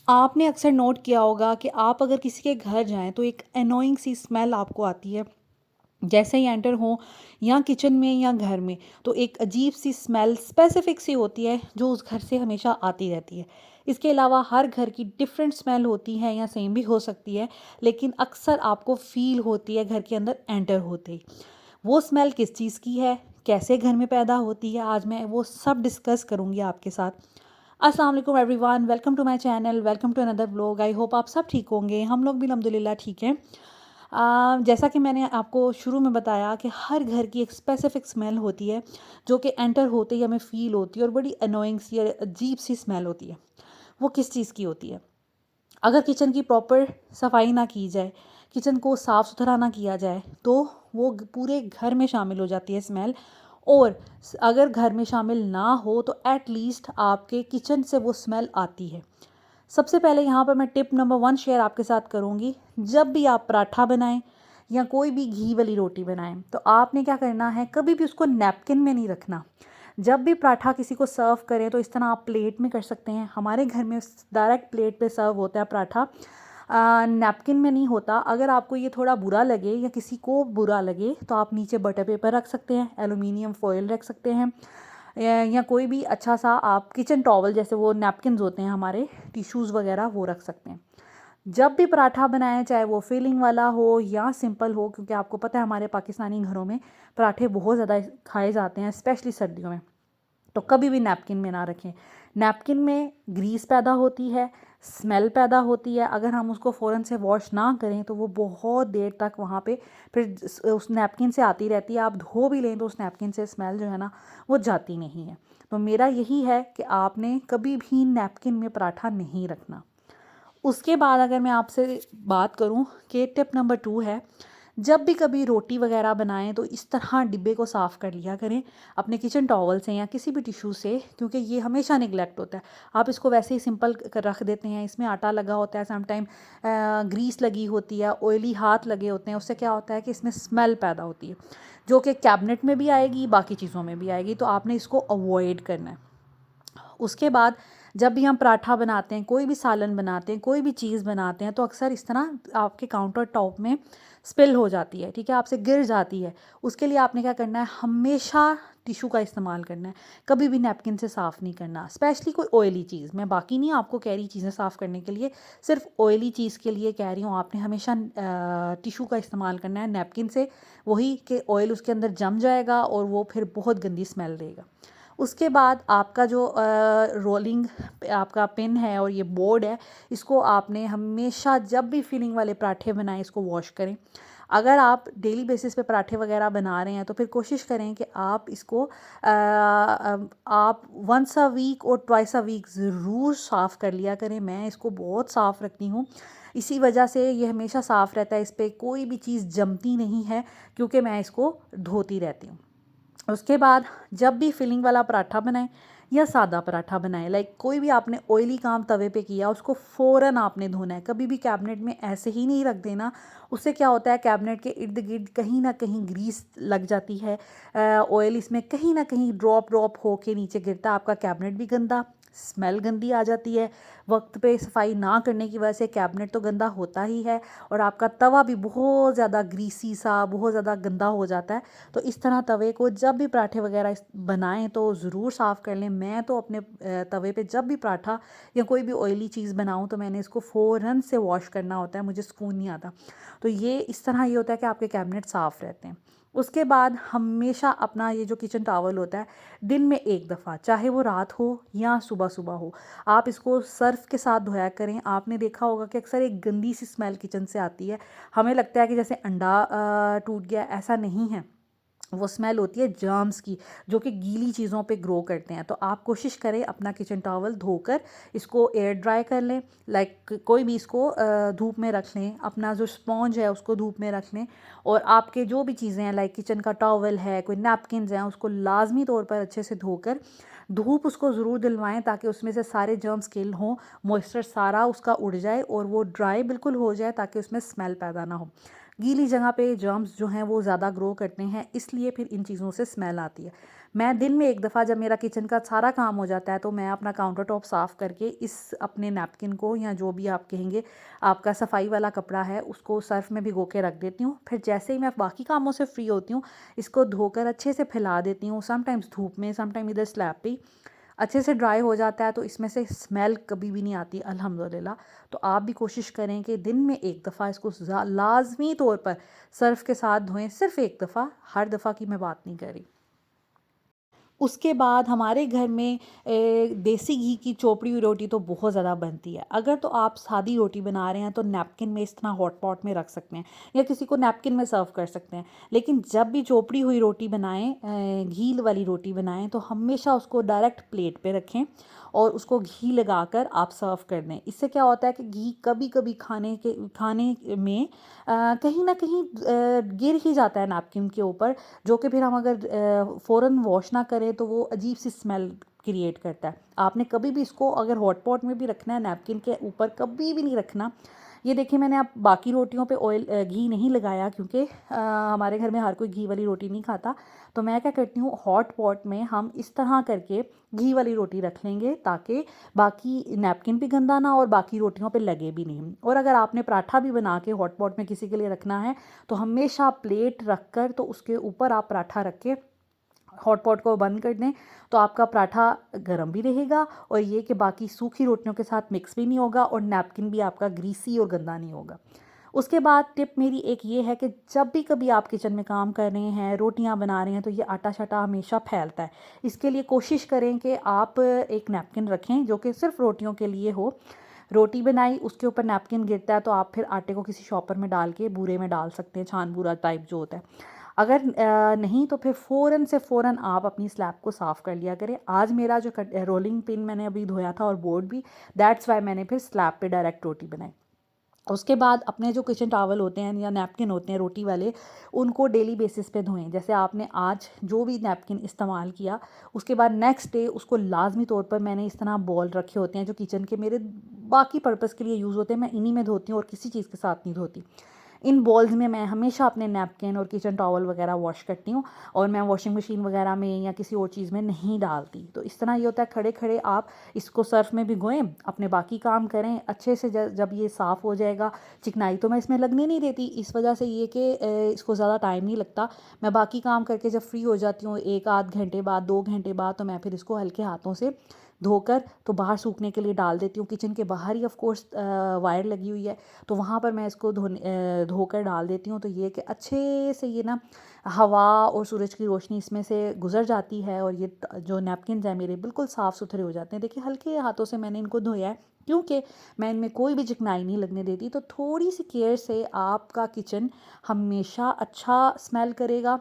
आपने अक्सर नोट किया होगा कि आप अगर किसी के घर जाएं तो एक अनोइंग सी स्मेल आपको आती है। जैसे ही एंटर हो या किचन में या घर में, तो एक अजीब सी स्मेल स्पेसिफिक सी होती है जो उस घर से हमेशा आती रहती है। इसके अलावा हर घर की डिफरेंट स्मेल होती है या सेम भी हो सकती है, लेकिन अक्सर आपको फील होती है घर के अंदर एंटर होते ही। वो स्मेल किस चीज़ की है, कैसे घर में पैदा होती है, आज मैं वो सब डिस्कस करूँगी आपके साथ। अस्सलाम वालेकुम everyone, welcome to my channel, welcome to another vlog. I hope आप सब ठीक होंगे, हम लोग भी अल्हम्दुलिल्लाह ठीक हैं। जैसा कि मैंने आपको शुरू में बताया कि हर घर की एक स्पेसिफिक स्मेल होती है जो कि एंटर होते ही हमें फ़ील होती है और बड़ी अनोइंग सी और अजीब सी स्मेल होती है। वो किस चीज़ की होती है? अगर किचन की प्रॉपर सफाई ना की जाए, किचन को साफ़ सुथरा ना किया जाए, तो वो पूरे घर में शामिल हो जाती है स्मेल। और अगर घर में शामिल ना हो तो एट लीस्ट आपके किचन से वो स्मेल आती है। सबसे पहले यहाँ पर मैं टिप नंबर 1 शेयर आपके साथ करूँगी। जब भी आप पराठा बनाएं या कोई भी घी वाली रोटी बनाएं, तो आपने क्या करना है, कभी भी उसको नैपकिन में नहीं रखना। जब भी पराठा किसी को सर्व करें तो इस तरह आप प्लेट में कर सकते हैं। हमारे घर में डायरेक्ट प्लेट पे सर्व होता है पराठा, नैपकिन में नहीं होता। अगर आपको ये थोड़ा बुरा लगे या किसी को बुरा लगे तो आप नीचे बटर पेपर रख सकते हैं, एलुमिनियम फॉयल रख सकते हैं, या कोई भी अच्छा सा आप किचन टॉवल, जैसे वो नैपकिन्स होते हैं हमारे, टिश्यूज़ वगैरह, वो रख सकते हैं। जब भी पराठा बनाएं, चाहे वो फिलिंग वाला हो या सिंपल हो, क्योंकि आपको पता है हमारे पाकिस्तानी घरों में पराठे बहुत ज़्यादा खाए जाते हैं, स्पेशली सर्दियों में, तो कभी भी नैपकिन में ना रखें। नैपकिन में ग्रीस पैदा होती है, स्मेल पैदा होती है। अगर हम उसको फ़ौरन से वॉश ना करें तो वो बहुत देर तक वहाँ पे फिर उस नैपकिन से आती रहती है। आप धो भी लें तो उस नैपकिन से स्मेल जो है ना, वो जाती नहीं है। तो मेरा यही है कि आपने कभी भी नैपकिन में पराठा नहीं रखना। उसके बाद अगर मैं आपसे बात करूं कि टिप नंबर 2 है, जब भी कभी रोटी वगैरह बनाएं तो इस तरह डिब्बे को साफ़ कर लिया करें अपने किचन टॉवल से या किसी भी टिश्यू से, क्योंकि ये हमेशा निगलेक्ट होता है। आप इसको वैसे ही सिंपल कर रख देते हैं, इसमें आटा लगा होता है, समटाइम ग्रीस लगी होती है, ऑयली हाथ लगे होते हैं। उससे क्या होता है कि इसमें स्मेल पैदा होती है जो कि कैबिनेट में भी आएगी, बाकी चीज़ों में भी आएगी। तो आपने इसको अवॉइड करना है। उसके बाद जब भी हम पराठा बनाते हैं, कोई भी सालन बनाते हैं, कोई भी चीज़ बनाते हैं, तो अक्सर इस तरह आपके काउंटर टॉप में स्पिल हो जाती है, ठीक है, आपसे गिर जाती है। उसके लिए आपने क्या करना है, हमेशा टिशू का इस्तेमाल करना है, कभी भी नैपकिन से साफ़ नहीं करना। स्पेशली कोई ऑयली चीज़, मैं बाकी नहीं आपको कह रही चीज़ें साफ़ करने के लिए, सिर्फ ऑयली चीज़ के लिए कह रही हूँ। आपने हमेशा टिशू का इस्तेमाल करना है नैपकिन से, वही कि ऑयल उसके अंदर जम जाएगा और वो फिर बहुत गंदी स्मेल देगा। उसके बाद आपका जो रोलिंग आपका पिन है और ये बोर्ड है, इसको आपने हमेशा जब भी फिलिंग वाले पराठे बनाएं इसको वॉश करें। अगर आप डेली बेसिस पे पराठे वगैरह बना रहे हैं तो फिर कोशिश करें कि आप इसको आप वंस अ वीक और ट्वाइस अ वीक ज़रूर साफ़ कर लिया करें। मैं इसको बहुत साफ़ रखती हूँ, इसी वजह से ये हमेशा साफ़ रहता है, इस पर कोई भी चीज़ जमती नहीं है, क्योंकि मैं इसको धोती रहती हूँ। उसके बाद जब भी फिलिंग वाला पराठा बनाएं या सादा पराठा बनाएं, लाइक कोई भी आपने ऑयली काम तवे पे किया, उसको फ़ौरन आपने धोना है। कभी भी कैबिनेट में ऐसे ही नहीं रख देना। उससे क्या होता है, कैबिनेट के इर्द गिर्द कहीं ना कहीं ग्रीस लग जाती है, ऑयल इसमें कहीं ना कहीं ड्रॉप ड्रॉप होके नीचे गिरता है, आपका कैबिनेट भी गंदा, स्मेल गंदी आ जाती है। वक्त पे सफाई ना करने की वजह से कैबिनेट तो गंदा होता ही है और आपका तवा भी बहुत ज़्यादा ग्रीसी सा, बहुत ज़्यादा गंदा हो जाता है। तो इस तरह तवे को जब भी पराठे वगैरह बनाएं तो ज़रूर साफ़ कर लें। मैं तो अपने तवे पे जब भी पराठा या कोई भी ऑयली चीज़ बनाऊं तो मैंने इसको फ़ौरन से वॉश करना होता है, मुझे सुकून नहीं आता। तो ये इस तरह ये होता है कि आपके कैबिनेट साफ़ रहते हैं। उसके बाद हमेशा अपना ये जो किचन टॉवल होता है, दिन में एक दफ़ा, चाहे वो रात हो या सुबह सुबह हो, आप इसको सर्फ के साथ धोया करें। आपने देखा होगा कि अक्सर एक गंदी सी स्मेल किचन से आती है, हमें लगता है कि जैसे अंडा टूट गया, ऐसा नहीं है। वो स्मेल होती है जर्म्स की, जो कि गीली चीज़ों पे ग्रो करते हैं। तो आप कोशिश करें अपना किचन टॉवल धोकर इसको एयर ड्राई कर लें, लाइक कोई भी इसको धूप में रख लें, अपना जो स्पॉन्ज है उसको धूप में रख लें। और आपके जो भी चीज़ें हैं, लाइक किचन का टॉवल है, कोई नैपकिन्स हैं, उसको लाजमी तौर पर अच्छे से धोकर धूप उसको ज़रूर दिलवाएं, ताकि उसमें से सारे जर्म्स किल हों, मॉइस्चर सारा उसका उड़ जाए और वो ड्राई बिल्कुल हो जाए, ताकि उसमें स्मेल पैदा ना हो। गीली जगह पे जर्म्स जो हैं वो ज़्यादा ग्रो करते हैं, इसलिए फिर इन चीज़ों से स्मेल आती है। मैं दिन में एक दफ़ा जब मेरा किचन का सारा काम हो जाता है तो मैं अपना काउंटर टॉप साफ़ करके इस अपने नैपकिन को या जो भी आप कहेंगे आपका सफाई वाला कपड़ा है उसको सर्फ में भिगो के रख देती हूँ। फिर जैसे ही मैं बाकी कामों से फ्री होती हूँ इसको धोकर अच्छे से फैला देती हूँ, समटाइम्स धूप में, समटाइम इधर स्लैब पे अच्छे से ड्राई हो जाता है तो इसमें से स्मेल कभी भी नहीं आती अल्हम्दुलिल्लाह। तो आप भी कोशिश करें कि दिन में एक दफ़ा इसको लाजमी तौर पर सर्फ़ के साथ धोएं, सिर्फ़ एक दफ़ा, हर दफ़ा की मैं बात नहीं कर रही। उसके बाद हमारे घर में देसी घी की चोपड़ी हुई रोटी तो बहुत ज़्यादा बनती है। अगर तो आप सादी रोटी बना रहे हैं तो नैपकिन में इस तरह हॉट पॉट में रख सकते हैं या किसी को नैपकिन में सर्व कर सकते हैं। लेकिन जब भी चोपड़ी हुई रोटी बनाएं, घी वाली रोटी बनाएं तो हमेशा उसको डायरेक्ट प्लेट पे रखें और उसको घी लगाकर आप सर्व कर दें। इससे क्या होता है कि घी कभी कभी खाने में कहीं ना कहीं गिर ही जाता है नैपकिन के ऊपर, जो कि फिर हम अगर फ़ौरन वॉश ना करें तो वो अजीब सी स्मेल क्रिएट करता है। आपने कभी भी इसको अगर हॉट पॉट में भी रखना है, नैपकिन के ऊपर कभी भी नहीं रखना। ये देखिए मैंने आप बाकी रोटियों पे घी नहीं लगाया क्योंकि हमारे घर में हर कोई घी वाली रोटी नहीं खाता। तो मैं क्या करती हूँ, हॉट पॉट में हम इस तरह करके घी वाली रोटी रख लेंगे ताकि बाकी नैपकिन भी गंदा ना और बाकी रोटियों पे लगे भी नहीं। और अगर आपने पराठा भी बना के हॉट पॉट में किसी के लिए रखना है तो हमेशा प्लेट रख कर तो उसके ऊपर आप पराठा रख के हॉट पॉट को बंद कर दें तो आपका पराठा गर्म भी रहेगा और ये कि बाकी सूखी रोटियों के साथ मिक्स भी नहीं होगा और नैपकिन भी आपका ग्रीसी और गंदा नहीं होगा। उसके बाद टिप मेरी एक ये है कि जब भी कभी आप किचन में काम कर रहे हैं, रोटियां बना रहे हैं तो ये आटा शाटा हमेशा फैलता है। इसके लिए कोशिश करें कि आप एक नैपकिन रखें जो कि सिर्फ रोटियों के लिए हो। रोटी बनाई उसके ऊपर नैपकिन गिरता है तो आप फिर आटे को किसी शॉपर में डाल के बूरे में डाल सकते हैं, छान बूरा टाइप जो होता है। अगर नहीं तो फिर फ़ौरन से फ़ौरन आप अपनी स्लैब को साफ़ कर लिया करें। आज मेरा जो रोलिंग पिन मैंने अभी धोया था और बोर्ड भी, दैट्स वाई मैंने फिर स्लैब पे डायरेक्ट रोटी बनाई। उसके बाद अपने जो किचन टॉवल होते हैं या नैपकिन होते हैं रोटी वाले, उनको डेली बेसिस पे धोएं। जैसे आपने आज जो भी नैपकिन इस्तेमाल किया उसके बाद नेक्स्ट डे उसको लाजमी तौर पर, मैंने इस तरह बॉल रखे होते हैं जो किचन के मेरे बाकी पर्पज़ के लिए यूज़ होते हैं, मैं इन्हीं में धोती हूँ और किसी चीज़ के साथ नहीं धोती। इन बॉल्स में मैं हमेशा अपने नैपकिन और किचन टॉवल वगैरह वॉश करती हूँ और मैं वॉशिंग मशीन वगैरह में या किसी और चीज़ में नहीं डालती। तो इस तरह ये होता है, खड़े खड़े आप इसको सर्फ में भिगोएं, अपने बाकी काम करें अच्छे से। जब ये साफ़ हो जाएगा, चिकनाई तो मैं इसमें लगने नहीं देती इस वजह से ये कि इसको ज़्यादा टाइम नहीं लगता। मैं बाकी काम करके जब फ्री हो जाती हूँ 1 आध घंटे बाद, 2 घंटे बाद, तो मैं फिर इसको हल्के हाथों से धोकर तो बाहर सूखने के लिए डाल देती हूँ। किचन के बाहर ही ऑफ कोर्स वायर लगी हुई है तो वहाँ पर मैं इसको धोकर डाल देती हूँ। तो ये कि अच्छे से ये ना हवा और सूरज की रोशनी इसमें से गुजर जाती है और ये जो नैपकिन है मेरे बिल्कुल साफ़ सुथरे हो जाते हैं। देखिए हल्के हाथों से मैंने इनको धोया है क्योंकि मैं इनमें कोई भी चिकनाई नहीं लगने देती। तो थोड़ी सी केयर से आपका किचन हमेशा अच्छा स्मेल करेगा,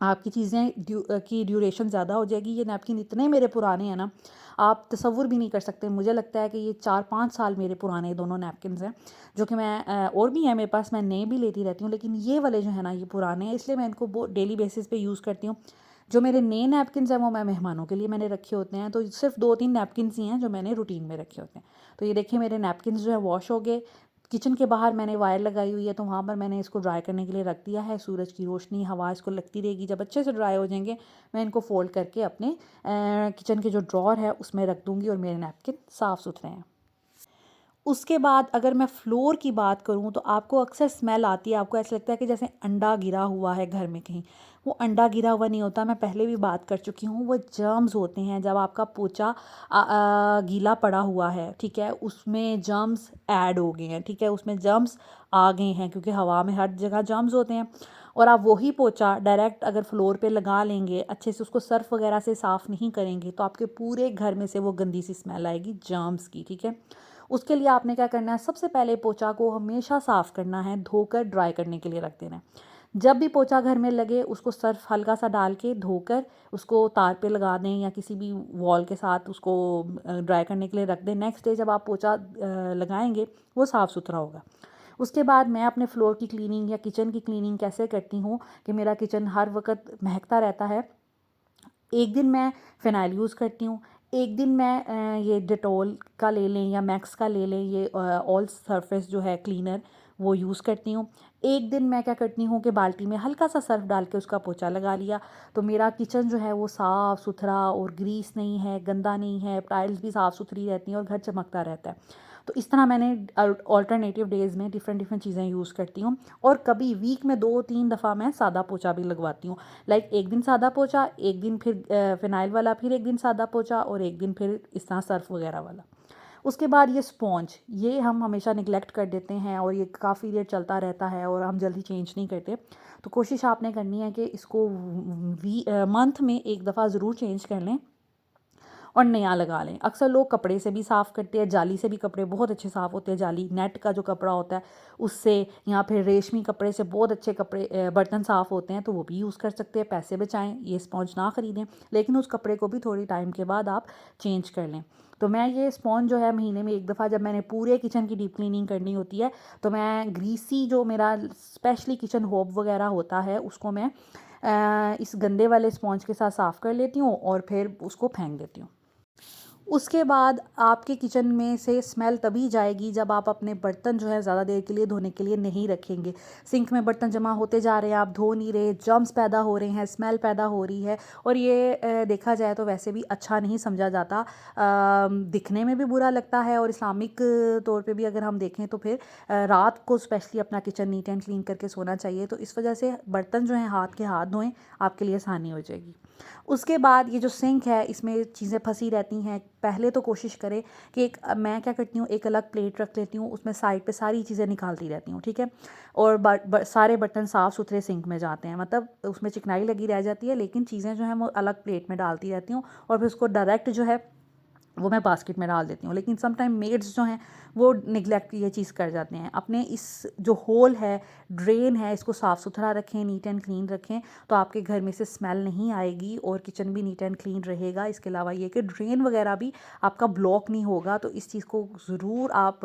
आपकी चीज़ें की ड्यूरेशन ज़्यादा हो जाएगी। ये नैपकिन इतने मेरे पुराने हैं ना, आप तसव्वुर भी नहीं कर सकते। मुझे लगता है कि ये 4-5 साल मेरे पुराने दोनों नैपकिन्स हैं जो कि मैं और भी हैं मेरे पास, मैं नए भी लेती रहती हूँ, लेकिन ये वाले जो है ना ये पुराने हैं, इसलिए मैं इनको डेली बेसिस पे यूज़ करती हूँ। जो मेरे नए नैपकिन्स हैं वो मैं मेहमानों के लिए मैंने रखे होते हैं, तो सिर्फ 2-3 नैपकिन्स ही हैं जो मैंने रूटीन में रखे होते हैं। तो ये देखिए मेरे नैपकिन्स जो है वॉश हो गए। किचन के बाहर मैंने वायर लगाई हुई है तो वहाँ पर मैंने इसको ड्राई करने के लिए रख दिया है। सूरज की रोशनी, हवा इसको लगती रहेगी। जब अच्छे से ड्राई हो जाएंगे मैं इनको फ़ोल्ड करके अपने किचन के जो ड्रॉर है उसमें रख दूँगी और मेरे नैपकिन साफ़ सुथरे हैं। उसके बाद अगर मैं फ्लोर की बात करूँ तो आपको अक्सर स्मेल आती है, आपको ऐसा लगता है कि जैसे अंडा गिरा हुआ है घर में कहीं। वो अंडा गिरा हुआ नहीं होता, मैं पहले भी बात कर चुकी हूँ, वो जर्म्स होते हैं। जब आपका पोछा गीला पड़ा हुआ है, ठीक है, उसमें जर्म्स ऐड हो गए हैं, ठीक है, उसमें जर्म्स आ गए हैं क्योंकि हवा में हर जगह जर्म्स होते हैं। और आप वही पोछा डायरेक्ट अगर फ्लोर पे लगा लेंगे, अच्छे से उसको सर्फ वगैरह से साफ़ नहीं करेंगे तो आपके पूरे घर में से वो गंदी सी स्मेल आएगी जर्म्स की, ठीक है। उसके लिए आपने क्या करना है, सबसे पहले पोछा को हमेशा साफ़ करना है, धोकर ड्राई करने के लिए रख देना है। जब भी पोछा घर में लगे उसको सर्फ हल्का सा डाल के धोकर उसको तार पे लगा दें या किसी भी वॉल के साथ उसको ड्राई करने के लिए रख दें। नेक्स्ट डे जब आप पोछा लगाएंगे वो साफ़ सुथरा होगा। उसके बाद मैं अपने फ्लोर की क्लीनिंग या किचन की क्लीनिंग कैसे करती हूँ कि मेरा किचन हर वक्त महकता रहता है। एक दिन मैं फ़िनाइल यूज़ करती हूँ, एक दिन मैं ये डेटॉल का ले लें या मैक्स का ले लें, ये ऑल सरफेस जो है क्लीनर वो यूज़ करती हूँ। एक दिन मैं क्या करती हूँ कि बाल्टी में हल्का सा सर्फ़ डाल के उसका पोंछा लगा लिया, तो मेरा किचन जो है वो साफ़ सुथरा और ग्रीस नहीं है, गंदा नहीं है, टाइल्स भी साफ़ सुथरी रहती हैं और घर चमकता रहता है। तो इस तरह मैंने अल्टरनेटिव डेज़ में डिफ़रेंट डिफ़रेंट चीज़ें यूज़ करती हूँ। और कभी वीक में 2-3 दफ़ा मैं सादा पोंछा भी लगवाती हूँ। लाइक एक दिन सादा पोंछा, एक दिन फिर फ़िनाइल वाला, फिर एक दिन सादा पोंछा और एक दिन फिर इस तरह सर्फ़ वग़ैरह वाला। उसके बाद ये स्पॉन्ज, ये हम हमेशा नेग्लेक्ट कर देते हैं और ये काफ़ी देर चलता रहता है और हम जल्दी चेंज नहीं करते। तो कोशिश आपने करनी है कि इसको मंथ में एक दफ़ा ज़रूर चेंज कर लें और नया लगा लें। अक्सर लोग कपड़े से भी साफ़ करते हैं, जाली से भी कपड़े बहुत अच्छे साफ़ होते हैं, जाली नेट का जो कपड़ा होता है उससे, या फिर रेशमी कपड़े से बहुत अच्छे कपड़े बर्तन साफ़ होते हैं, तो वो भी यूज़ कर सकते हैं। पैसे बचाएं, ये स्पॉन्ज ना ख़रीदें, लेकिन उस कपड़े को भी थोड़ी टाइम के बाद आप चेंज कर लें। तो मैं ये स्पॉन्ज जो है महीने में एक दफ़ा, जब मैंने पूरे किचन की डीप क्लीनिंग करनी होती है, तो मैं ग्रीसी जो मेरा स्पेशली किचन होब वगैरह होता है उसको मैं इस गंदे वाले स्पॉन्ज के साथ साफ़ कर लेती हूँ और फिर उसको फेंक देती हूँ। उसके बाद आपके किचन में से स्मेल तभी जाएगी जब आप अपने बर्तन जो है ज़्यादा देर के लिए धोने के लिए नहीं रखेंगे। सिंक में बर्तन जमा होते जा रहे हैं, आप धो नहीं रहे, जर्म्स पैदा हो रहे हैं, स्मेल पैदा हो रही है, और ये देखा जाए तो वैसे भी अच्छा नहीं समझा जाता। दिखने में भी बुरा लगता है, और इस्लामिक तौर पे भी अगर हम देखें तो फिर रात को स्पेशली अपना किचन नीट एंड क्लीन करके सोना चाहिए। तो इस वजह से बर्तन जो हैं हाथ के हाथ धोएं, आपके लिए आसानी हो जाएगी। उसके बाद ये जो सिंक है इसमें चीज़ें फंसी रहती हैं। पहले तो कोशिश करें कि मैं क्या करती हूँ, एक अलग प्लेट रख लेती हूँ, उसमें साइड पे सारी चीज़ें निकालती रहती हूँ, ठीक है। और सारे बर्तन साफ़ सुथरे सिंक में जाते हैं, मतलब उसमें चिकनाई लगी रह जाती है, लेकिन चीज़ें जो हैं वो अलग प्लेट में डालती रहती हूँ, और फिर उसको डायरेक्ट जो है वो मैं बास्केट में डाल देती हूँ। लेकिन सम टाइम मेड्स जो हैं वो निगलेक्ट ये चीज़ कर जाते हैं। अपने इस जो होल है, ड्रेन है, इसको साफ़ सुथरा रखें, नीट एंड क्लीन रखें, तो आपके घर में से स्मेल नहीं आएगी और किचन भी नीट एंड क्लीन रहेगा। इसके अलावा ये कि ड्रेन वगैरह भी आपका ब्लॉक नहीं होगा। तो इस चीज़ को ज़रूर आप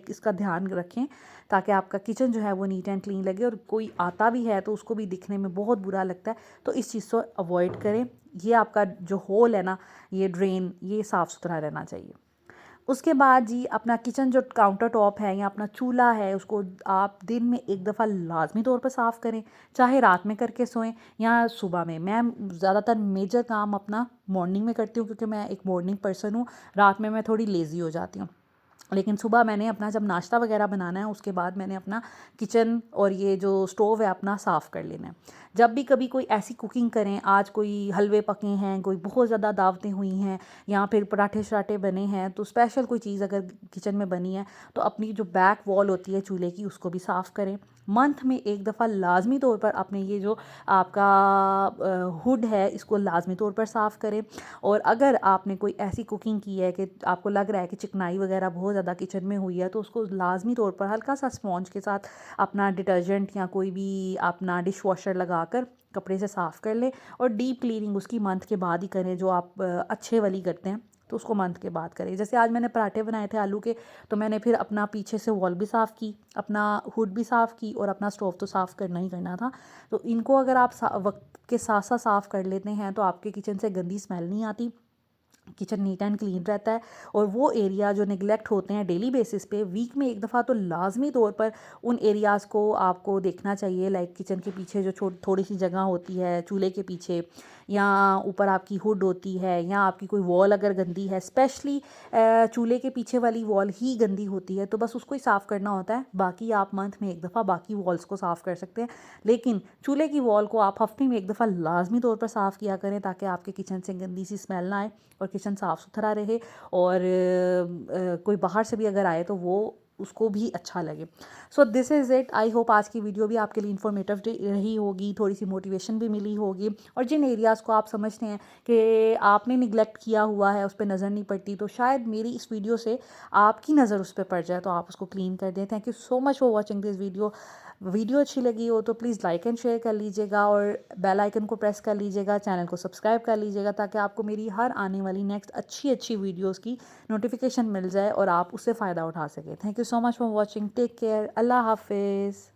इसका ध्यान रखें, ताकि आपका किचन जो है वो नीट एंड क्लीन लगे, और कोई आता भी है तो उसको भी दिखने में बहुत बुरा लगता है। तो इस चीज़ को अवॉइड करें। ये आपका जो होल है ना, ये ड्रेन, ये साफ़ सुथरा रहना चाहिए। उसके बाद जी, अपना किचन जो काउंटर टॉप है या अपना चूल्हा है, उसको आप दिन में एक दफ़ा लाजमी तौर पर साफ़ करें, चाहे रात में करके सोएं या सुबह में। मैं ज़्यादातर मेजर काम अपना मॉर्निंग में करती हूँ, क्योंकि मैं एक मॉर्निंग पर्सन हूँ। रात में मैं थोड़ी लेज़ी हो जाती हूँ, लेकिन सुबह मैंने अपना जब नाश्ता वगैरह बनाना है, उसके बाद मैंने अपना किचन और ये जो स्टोव है अपना साफ़ कर लेना है। जब भी कभी कोई ऐसी कुकिंग करें, आज कोई हलवे पके हैं, कोई बहुत ज़्यादा दावतें हुई हैं, या फिर पराठे शराठे बने हैं, तो स्पेशल कोई चीज़ अगर किचन में बनी है, तो अपनी जो बैक वॉल होती है चूल्हे की, उसको भी साफ़ करें। मंथ में एक दफ़ा लाजमी तौर पर अपने ये जो आपका हुड है, इसको लाजमी तौर पर साफ़ करें। और अगर आपने कोई ऐसी कुकिंग की है कि आपको लग रहा है कि चिकनाई वगैरह बहुत ज़्यादा किचन में हुई है, तो उसको लाजमी तौर पर हल्का सा स्पॉन्ज के साथ अपना डिटर्जेंट या कोई भी अपना डिश वॉशर लगाकर कपड़े से साफ़ कर लें, और डीप क्लीनिंग उसकी मंथ के बाद ही करें, जो आप अच्छे वाली करते हैं तो उसको मंथ के बाद करें। जैसे आज मैंने पराठे बनाए थे आलू के, तो मैंने फिर अपना पीछे से वॉल भी साफ़ की, अपना हुड भी साफ़ की, और अपना स्टोव तो साफ़ करना ही करना था। तो इनको अगर आप वक्त के साथ साथ साफ़ कर लेते हैं, तो आपके किचन से गंदी स्मेल नहीं आती, किचन नीट एंड क्लीन रहता है। और वो एरिया जो निगलेक्ट होते हैं डेली बेसिस पे, वीक में एक दफ़ा तो लाजमी तौर पर उन एरियाज़ को आपको देखना चाहिए। लाइक किचन के पीछे जो थोड़ी सी जगह होती है चूल्हे के पीछे, या ऊपर आपकी हुड होती है, या आपकी कोई वॉल अगर गंदी है, स्पेशली चूल्हे के पीछे वाली वॉल ही गंदी होती है, तो बस उसको ही साफ़ करना होता है। बाकी आप मंथ में एक दफ़ा बाकी वॉल्स को साफ़ कर सकते हैं, लेकिन चूल्हे की वॉल को आप हफ्ते में एक दफ़ा लाजमी तौर पर साफ़ किया करें, ताकि आपके किचन से गंदी सी स्मेल ना आए और किचन साफ़ सुथरा रहे, और कोई बाहर से भी अगर आए तो वो उसको भी अच्छा लगे। So this is it. I hope आज की वीडियो भी आपके लिए इन्फॉर्मेटिव रही होगी, थोड़ी सी मोटिवेशन भी मिली होगी, और जिन एरियाज़ को आप समझते हैं कि आपने निगलेक्ट किया हुआ है, उस पर नज़र नहीं पड़ती, तो शायद मेरी इस वीडियो से आपकी नज़र उस पर पड़ जाए, तो आप उसको क्लीन कर दें। Thank you so much for watching this video अच्छी लगी हो तो प्लीज़ लाइक एंड शेयर कर लीजिएगा, और बेल आइकन को प्रेस कर लीजिएगा, चैनल को सब्सक्राइब कर लीजिएगा, ताकि आपको मेरी हर आने वाली नेक्स्ट अच्छी अच्छी वीडियोस की नोटिफिकेशन मिल जाए और आप उससे फ़ायदा उठा सकें। Thank you so much for watching. Take care. अल्लाह हाफिज़।